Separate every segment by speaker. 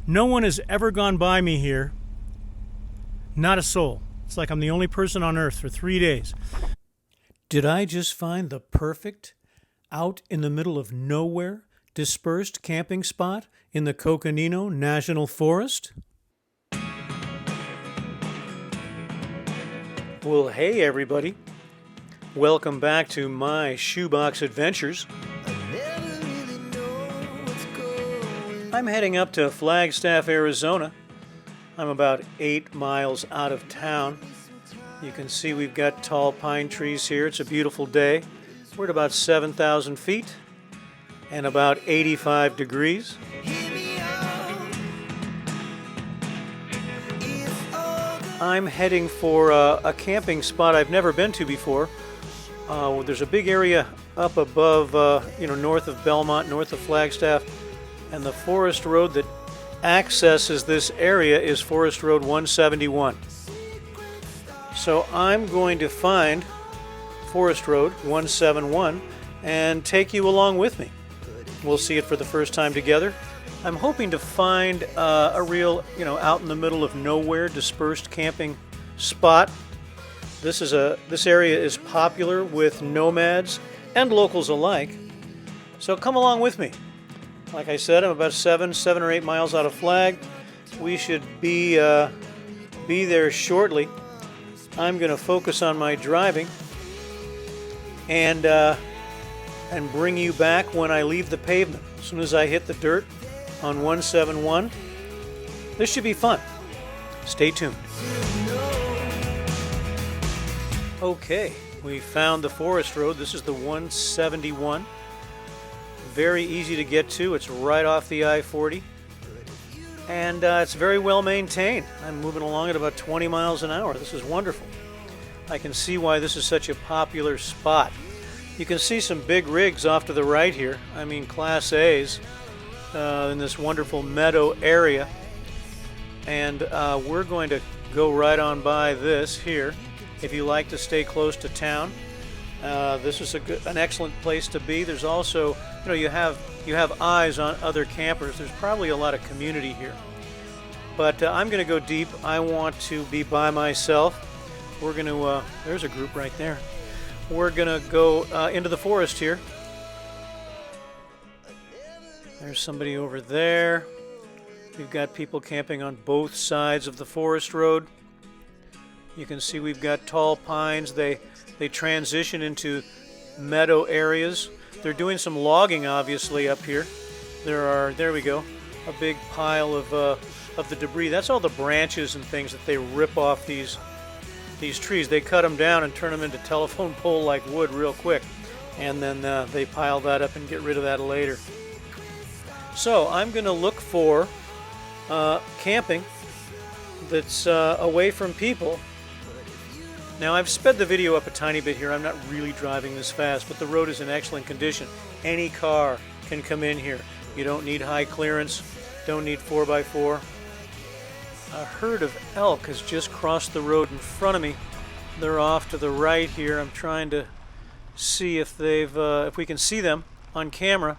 Speaker 1: No one has ever gone by me here. Not a soul. It's like I'm the only person on earth for 3 days. Did I just find the perfect, out in the middle of nowhere, dispersed camping spot in the Coconino National Forest? Well, hey everybody. Welcome back to my shoebox adventures. I'm heading up to Flagstaff, Arizona. I'm about 8 miles out of town. You can see we've got tall pine trees here. It's a beautiful day. We're at about 7,000 feet and about 85 degrees. I'm heading for a camping spot I've never been to before. There's a big area up above, north of Belmont, north of Flagstaff, and the forest road that accesses this area is Forest Road 171. So I'm going to find Forest Road 171 and take you along with me. We'll see it for the first time together. I'm hoping to find a real, out in the middle of nowhere, dispersed camping spot. This area is popular with nomads and locals alike. So come along with me. Like I said, I'm about 7 or 8 miles out of Flag. We should be there shortly. I'm going to focus on my driving and bring you back when I leave the pavement. As soon as I hit the dirt on 171, this should be fun. Stay tuned. Okay, we found the forest road. This is the 171. Very easy to get to. It's right off the I-40. And it's very well maintained. I'm moving along at about 20 miles an hour. This is wonderful. I can see why this is such a popular spot. You can see some big rigs off to the right here. I mean, Class A's in this wonderful meadow area. And we're going to go right on by this here. If you like to stay close to town, this is an excellent place to be. There's also, you have eyes on other campers. There's probably a lot of community here. But I'm going to go deep. I want to be by myself. We're going to, there's a group right there. We're going to go into the forest here. There's somebody over there. We've got people camping on both sides of the forest road. You can see we've got tall pines. They transition into meadow areas. They're doing some logging, obviously, up here. There we go, a big pile of the debris. That's all the branches and things that they rip off these trees. They cut them down and turn them into telephone pole-like wood real quick, and then they pile that up and get rid of that later. So I'm going to look for camping that's away from people. Now, I've sped the video up a tiny bit here. I'm not really driving this fast, but the road is in excellent condition. Any car can come in here. You don't need high clearance, don't need 4x4. A herd of elk has just crossed the road in front of me. They're off to the right here. I'm trying to see if we can see them on camera.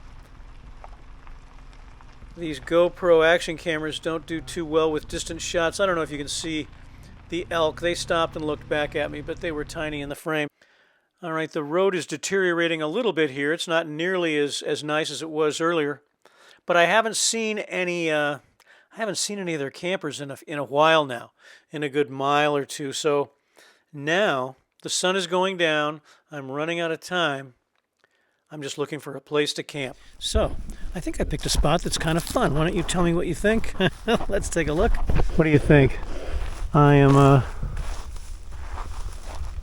Speaker 1: These GoPro action cameras don't do too well with distant shots. I don't know if you can see the elk. They stopped and looked back at me, but they were tiny in the frame. All right, the road is deteriorating a little bit here. It's not nearly as nice as it was earlier, but I haven't seen any of their campers in a while now, in a good mile or two. So now the sun is going down. I'm running out of time. I'm just looking for a place to camp. So I think I picked a spot that's kind of fun. Why don't you tell me what you think? Let's take a look. What do you think? I am,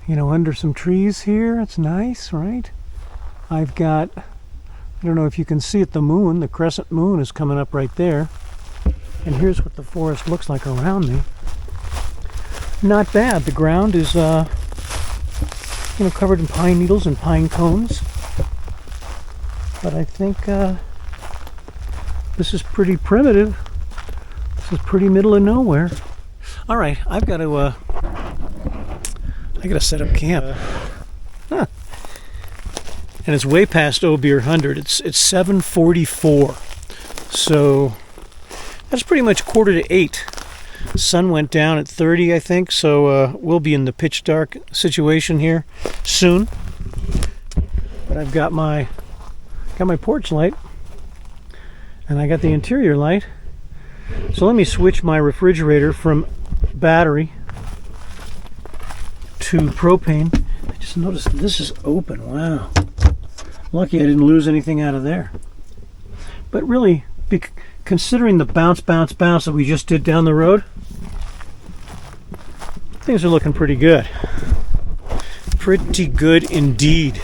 Speaker 1: under some trees here. It's nice, right? I've got, I don't know if you can see it, the moon, the crescent moon is coming up right there. And here's what the forest looks like around me. Not bad. The ground is, covered in pine needles and pine cones. But I think this is pretty primitive. This is pretty middle of nowhere. All right, I got to set up camp. And it's way past Obeer 100. It's 7:44. So That's pretty much 7:45. Sun went down at 30, I think, so we'll be in the pitch dark situation here soon. But I've got my porch light, and I got the interior light. So let me switch my refrigerator from battery to propane. I just noticed this is open. Wow. Lucky I didn't lose anything out of there. But really, considering the bounce that we just did down the road, things are looking pretty good. Pretty good indeed.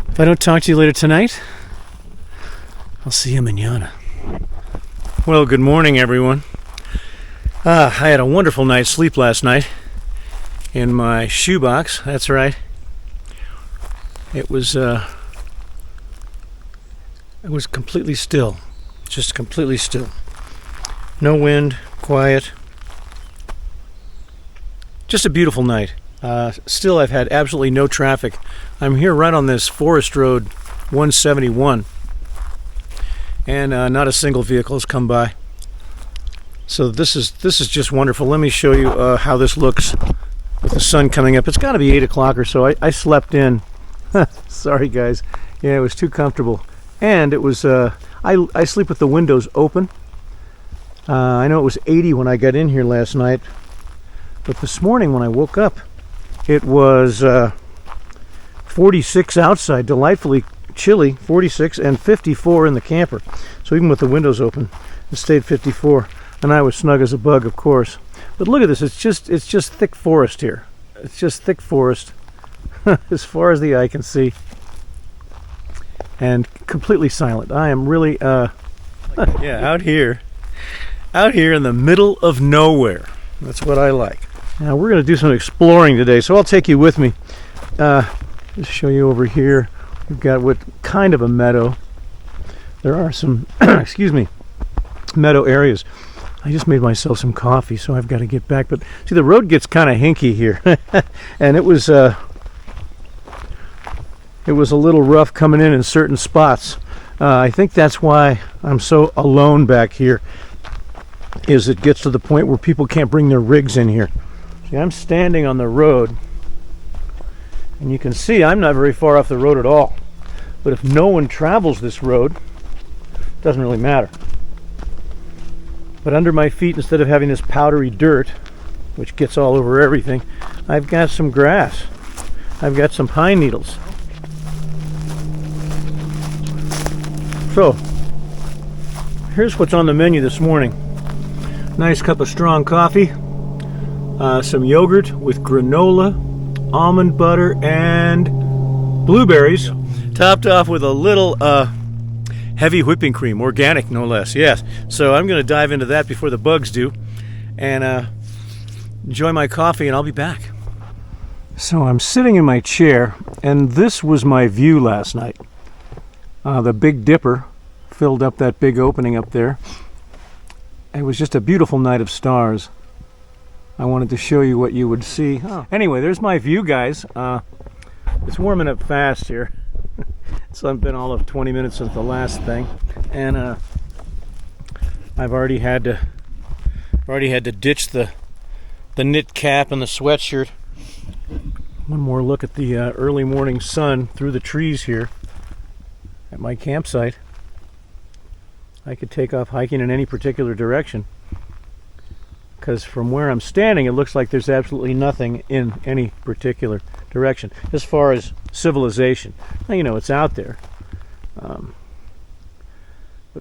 Speaker 1: If I don't talk to you later tonight, I'll see you mañana. Well, good morning, everyone. I had a wonderful night's sleep last night in my shoebox. That's right. It was completely still. Just completely still. No wind, quiet. Just a beautiful night. Still, I've had absolutely no traffic. I'm here right on this Forest Road 171, and not a single vehicle has come by. So this is just wonderful. Let me show you how this looks with the sun coming up. It's got to be 8 o'clock or so. I slept in. Sorry, guys. Yeah, it was too comfortable, and it was. I sleep with the windows open. I know it was 80 when I got in here last night, but this morning when I woke up, it was 46 outside, delightfully chilly, 46, and 54 in the camper. So even with the windows open, it stayed 54, and I was snug as a bug, of course. But look at this, it's just thick forest here. It's just thick forest as far as the eye can see, and completely silent. I am really yeah, out here in the middle of nowhere. That's what I like. Now we're going to do some exploring today, so I'll take you with me. Just show you over here. We've got what kind of a meadow. There are some excuse me, meadow areas. I just made myself some coffee, so I've got to get back. But see, the road gets kind of hinky here, and it was a little rough coming in certain spots. I think that's why I'm so alone back here, is it gets to the point where people can't bring their rigs in here. See, I'm standing on the road, and you can see I'm not very far off the road at all. But if no one travels this road, it doesn't really matter. But under my feet, instead of having this powdery dirt, which gets all over everything, I've got some grass. I've got some pine needles. So, here's what's on the menu this morning. Nice cup of strong coffee, some yogurt with granola, almond butter, and blueberries, topped off with a little heavy whipping cream, organic no less, yes. So I'm going to dive into that before the bugs do, and enjoy my coffee, and I'll be back. So I'm sitting in my chair, and this was my view last night. The Big Dipper filled up that big opening up there. It was just a beautiful night of stars. I wanted to show you what you would see. Oh. Anyway, there's my view, guys. It's warming up fast here. So I've been all of 20 minutes since the last thing, and I've already had to ditch the knit cap and the sweatshirt. One more look at the early morning sun through the trees here at my campsite. I could take off hiking in any particular direction, because from where I'm standing, it looks like there's absolutely nothing in any particular direction as far as civilization. Now, you know, it's out there. But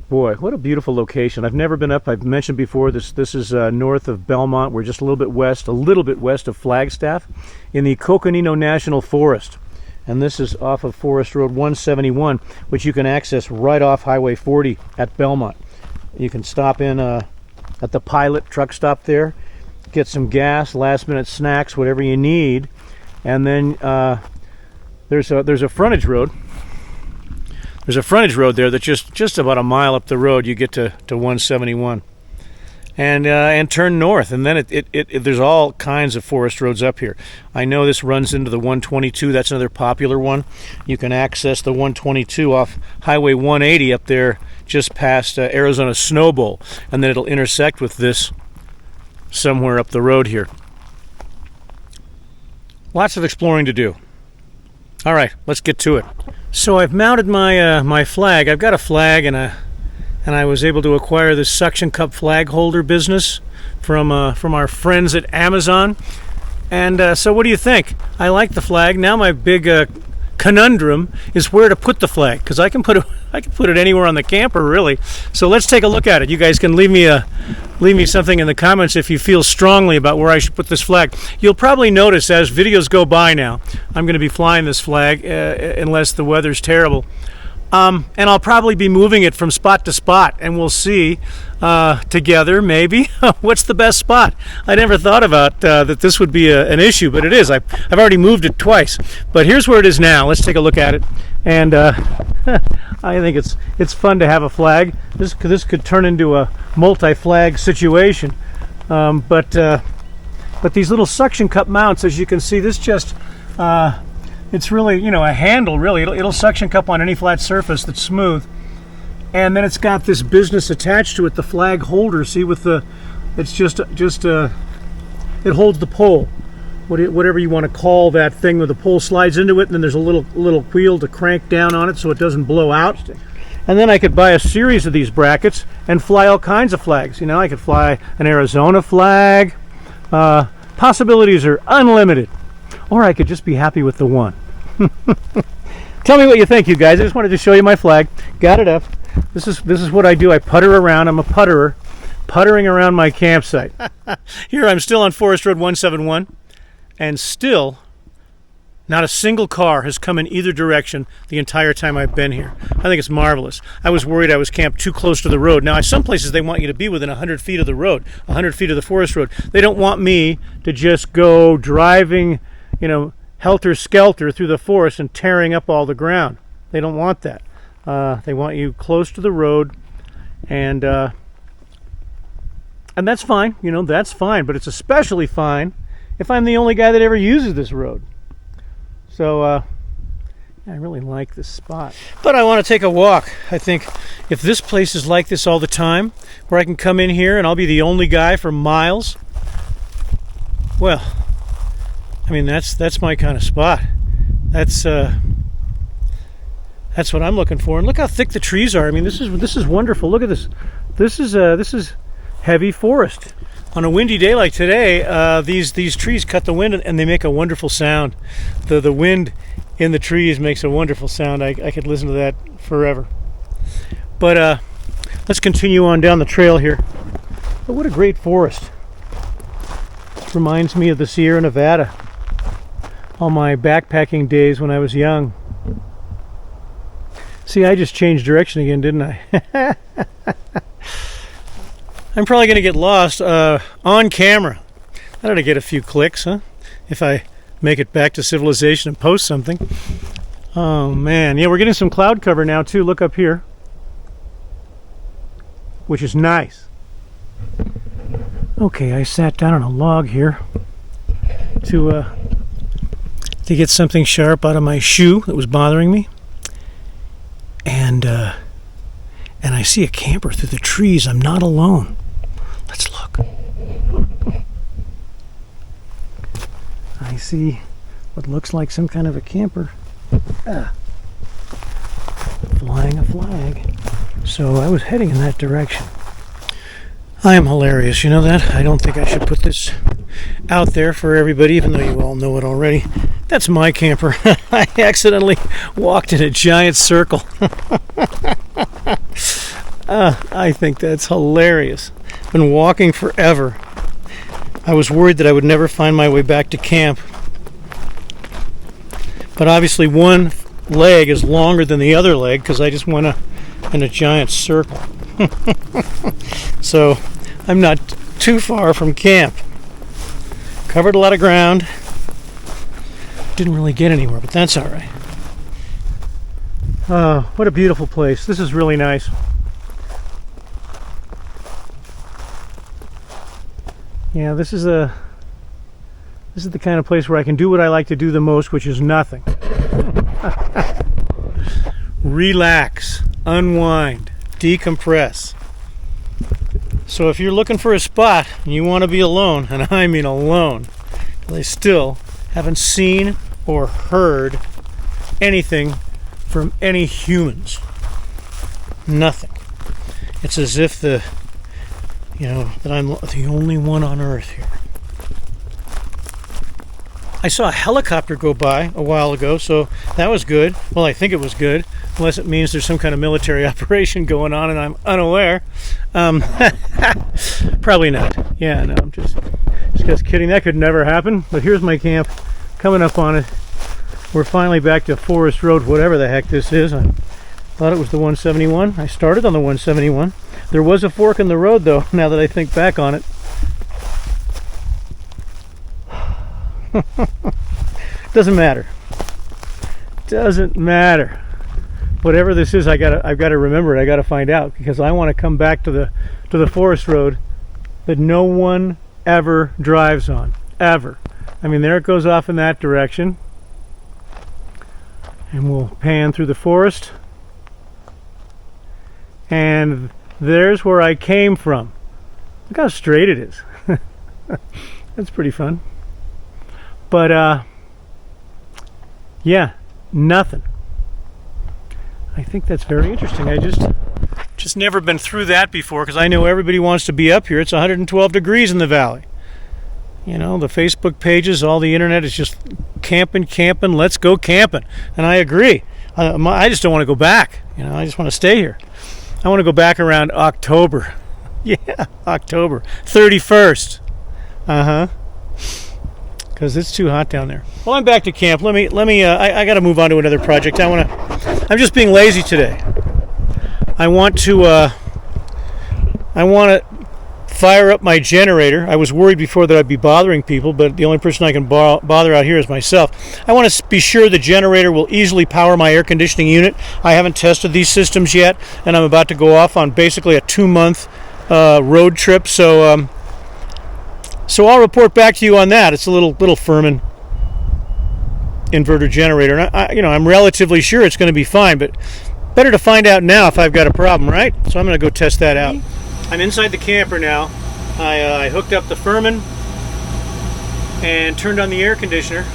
Speaker 1: boy, what a beautiful location. I've never been up. I've mentioned before, this is north of Belmont. We're just a little bit west of Flagstaff in the Coconino National Forest. And this is off of Forest Road 171, which you can access right off Highway 40 at Belmont. You can stop in at the Pilot truck stop there, get some gas, last minute snacks, whatever you need, and then there's a frontage road. There's a frontage road there that just about a mile up the road you get to 171, and turn north, and then there's all kinds of forest roads up here. I know this runs into the 122. That's another popular one. You can access the 122 off Highway 180 up there, just past Arizona Snow Bowl, and then it'll intersect with this somewhere up the road here. Lots of exploring to do. All right, let's get to it. So I've mounted my my flag. I've got a flag, and I was able to acquire this suction cup flag holder business from our friends at Amazon. And so what do you think? I like the flag. Now my big conundrum is where to put the flag, because I can put it anywhere on the camper, really. So let's take a look at it. You guys can leave me something in the comments if you feel strongly about where I should put this flag. You'll probably notice as videos go by now, I'm going to be flying this flag unless the weather's terrible. And I'll probably be moving it from spot to spot, and we'll see together, maybe, what's the best spot. I never thought about that this would be an issue, but it is. I've already moved it twice. But here's where it is now. Let's take a look at it. And I think it's fun to have a flag. This could turn into a multi-flag situation. But these little suction cup mounts, as you can see, this just... it's really, a handle, really. It'll suction cup on any flat surface that's smooth. And then it's got this business attached to it, the flag holder. See, with it's just it holds the pole, whatever you want to call that thing, where the pole slides into it, and then there's a little wheel to crank down on it so it doesn't blow out. And then I could buy a series of these brackets and fly all kinds of flags. I could fly an Arizona flag. Possibilities are unlimited. Or I could just be happy with the one. Tell me what you think, you guys. I just wanted to show you my flag. Got it up. This is what I do. I putter around. I'm a putterer, puttering around my campsite. Here I'm still on Forest Road 171, and still not a single car has come in either direction the entire time I've been here. I think it's marvelous. I was worried I was camped too close to the road. Now, some places they want you to be within 100 feet of the road, 100 feet of the forest road. They don't want me to just go driving, helter-skelter through the forest and tearing up all the ground. They don't want that. They want you close to the road, and that's fine. That's fine. But it's especially fine if I'm the only guy that ever uses this road. So I really like this spot. But I want to take a walk. I think if this place is like this all the time, where I can come in here and I'll be the only guy for miles, well, that's my kind of spot. That's what I'm looking for. And look how thick the trees are. This is wonderful. Look at this. This is heavy forest. On a windy day like today, these trees cut the wind and they make a wonderful sound. The wind in the trees makes a wonderful sound. I could listen to that forever. But let's continue on down the trail here. But what a great forest. It reminds me of the Sierra Nevada. All my backpacking days when I was young. See, I just changed direction again, didn't I? I'm probably going to get lost on camera. I ought to get a few clicks, huh? If I make it back to civilization and post something. Oh, man. Yeah, we're getting some cloud cover now, too. Look up here. Which is nice. Okay, I sat down on a log here to get something sharp out of my shoe that was bothering me. And I see a camper through the trees. I'm not alone. Let's look. I see what looks like some kind of a camper flying a flag. So I was heading in that direction. I am hilarious, you know that? I don't think I should put this out there for everybody, even though you all know it already. That's my camper. I accidentally walked in a giant circle. I think that's hilarious. Been walking forever. I was worried that I would never find my way back to camp. But obviously one leg is longer than the other leg because I just went in a giant circle. So I'm not too far from camp. Covered a lot of ground. Didn't really get anywhere, but that's all right. What a beautiful place. This is really nice. Yeah, this is the kind of place where I can do what I like to do the most, which is nothing. Relax, unwind, decompress. So if you're looking for a spot and you want to be alone, and I mean alone, I still haven't seen or heard anything from any humans. Nothing. It's as if that I'm the only one on Earth here. I saw a helicopter go by a while ago, so that was good. Well, I think it was good, unless it means there's some kind of military operation going on and I'm unaware. Probably not. Yeah, no, I'm just kidding. That could never happen. But here's my camp, coming up on it. We're finally back to Forest Road, whatever the heck this is. I thought it was the 171. I started on the 171. There was a fork in the road, though, now that I think back on it. Doesn't matter. Doesn't matter. Whatever this is, I've got to remember it. I got to find out, because I want to come back to the forest road that no one ever drives on, ever. I mean, there it goes off in that direction, and we'll pan through the forest, and there's where I came from. Look how straight it is. That's pretty fun. But yeah, nothing. I think that's very interesting. I just never been through that before, because I know everybody wants to be up here. It's 112 degrees in the valley. You know, the Facebook pages, all the internet is just camping, let's go camping. And I agree. I just don't want to go back. You know, I just want to stay here. I want to go back around October. Yeah, October 31st. Because it's too hot down there. Well, I'm back to camp. Let me. I got to move on to another project. I'm just being lazy today. I want to fire up my generator. I was worried before that I'd be bothering people, but the only person I can bother out here is myself. I want to be sure the generator will easily power my air conditioning unit. I haven't tested these systems yet, and I'm about to go off on basically a 2-month road trip. So I'll report back to you on that. It's a little Furman inverter generator, and I'm relatively sure it's going to be fine, but better to find out now if I've got a problem, right? So I'm going to go test that out. I'm inside the camper now. I hooked up the Furman and turned on the air conditioner.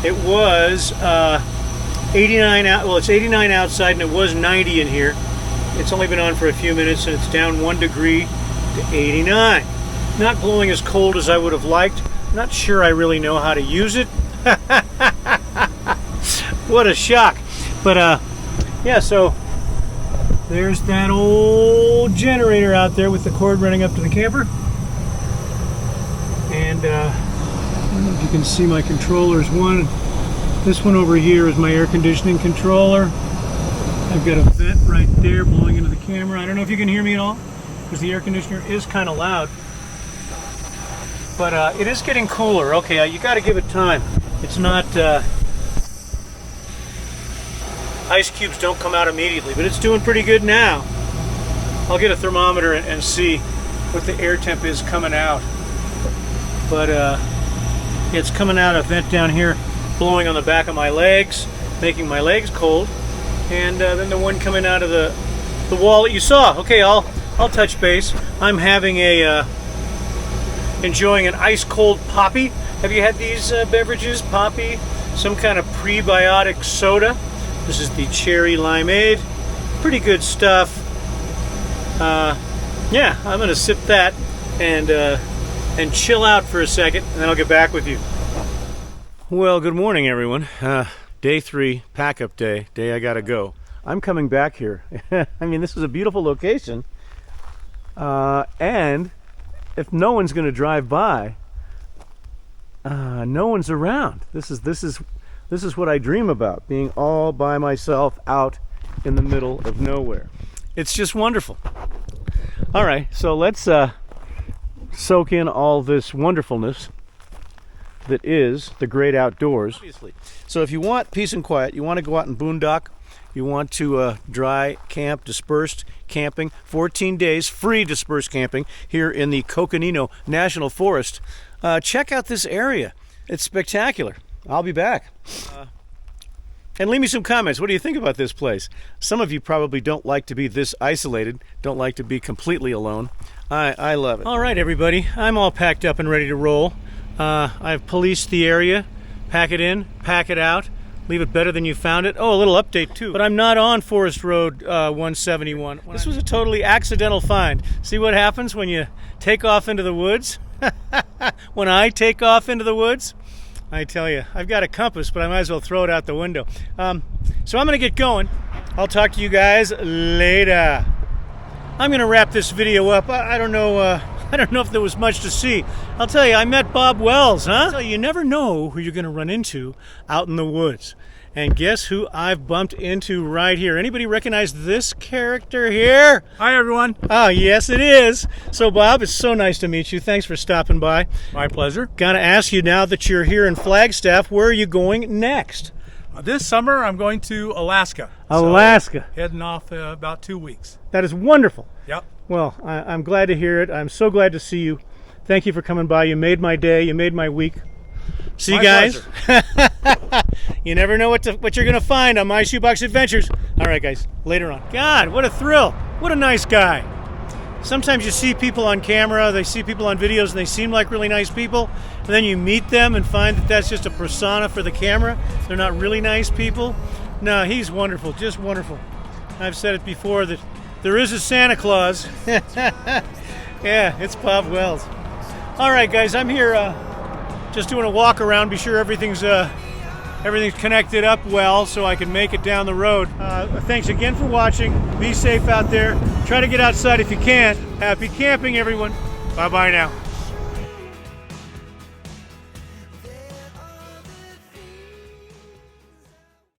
Speaker 1: It was 89 out. Well, it's 89 outside, and it was 90 in here. It's only been on for a few minutes, and it's down 1 degree to 89. Not blowing as cold as I would have liked. Not sure I really know how to use it. What a shock. But yeah, so there's that old generator out there with the cord running up to the camper. And I don't know if you can see my controllers. This one over here is my air conditioning controller. I've got a vent right there blowing into the camera. I don't know if you can hear me at all, because the air conditioner is kind of loud. But it is getting cooler. Okay, you got to give it time. It's not ice cubes don't come out immediately, but it's doing pretty good now. I'll get a thermometer and see what the air temp is coming out. But it's coming out a vent down here, blowing on the back of my legs, making my legs cold, and then the one coming out of the wall that you saw. Okay, I'll touch base. I'm having enjoying an ice cold Poppy. Have you had these beverages? Poppy, some kind of prebiotic soda. This is the cherry limeade. Pretty good stuff. Yeah, I'm gonna sip that and chill out for a second, and then I'll get back with you. Well, good morning, everyone. Day 3, pack-up day I gotta go. I'm coming back here. I mean, this is a beautiful location, and if no one's going to drive by, no one's around. This is what I dream about, being all by myself out in the middle of nowhere. It's just wonderful. All right, so let's soak in all this wonderfulness that is the great outdoors. Obviously. So if you want peace and quiet, you want to go out and boondock, you want to dry camp, dispersed camping, 14 days free dispersed camping here in the Coconino National Forest, check out this area. It's spectacular. I'll be back. And leave me some comments. What do you think about this place? Some of you probably don't like to be this isolated, don't like to be completely alone. I love it. All right, everybody. I'm all packed up and ready to roll. I've policed the area. Pack it in, pack it out. Leave it better than you found it. Oh, a little update too. But I'm not on Forest Road 171. This was a totally accidental find. See what happens when you take off into the woods? When I take off into the woods? I tell you, I've got a compass, but I might as well throw it out the window. So I'm going to get going. I'll talk to you guys later. I'm going to wrap this video up. I don't know if there was much to see. I'll tell you, I met Bob Wells, huh? So you never know who you're going to run into out in the woods. And guess who I've bumped into right here? Anybody recognize this character here?
Speaker 2: Hi, everyone.
Speaker 1: Oh, yes, it is. So, Bob, it's so nice to meet you. Thanks for stopping by.
Speaker 2: My pleasure.
Speaker 1: Gotta ask you, now that you're here in Flagstaff, where are you going next?
Speaker 2: This summer, I'm going to Alaska.
Speaker 1: Alaska.
Speaker 2: So, heading off about 2 weeks.
Speaker 1: That is wonderful.
Speaker 2: Yep.
Speaker 1: Well, I'm glad to hear it. I'm so glad to see you. Thank you for coming by. You made my day. You made my week. See you guys. You never know what you're going to find on My Shoebox Adventures. All right, guys. Later on. God, what a thrill. What a nice guy. Sometimes you see people on camera, they see people on videos, and they seem like really nice people. And then you meet them and find that that's just a persona for the camera. They're not really nice people. No, he's wonderful. Just wonderful. I've said it before that there is a Santa Claus. Yeah, it's Bob Wells. All right, guys, I'm here just doing a walk around. Be sure everything's connected up well so I can make it down the road. Thanks again for watching. Be safe out there. Try to get outside if you can. Happy camping, everyone. Bye-bye now.